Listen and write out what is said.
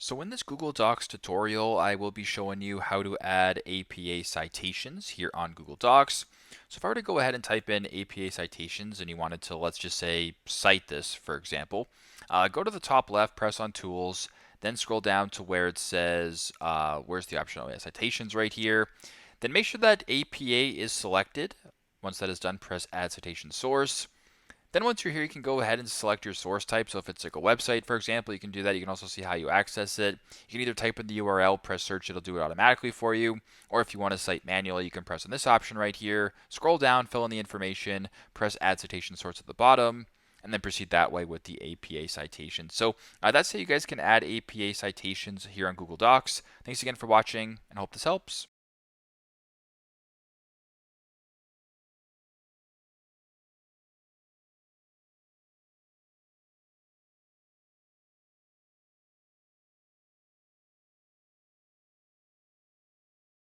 So in this Google Docs tutorial, I will be showing you how to add APA citations here on Google Docs. So if I were to go ahead and type in APA citations and you wanted to, let's just say, cite this, for example, go to the top left, press on Tools, then scroll down to where it says, where's the option? Oh, yeah, citations right here. Then make sure that APA is selected. Once that is done, press Add Citation Source. Then once you're here, you can go ahead and select your source type. So if it's like a website, for example, you can do that. You can also see how you access it. You can either type in the URL, press search, it'll do it automatically for you. Or if you want to cite manually, you can press on this option right here, scroll down, fill in the information, press add citation source at the bottom, and then proceed that way with the APA citation. So that's how you guys can add APA citations here on Google Docs. Thanks again for watching and hope this helps.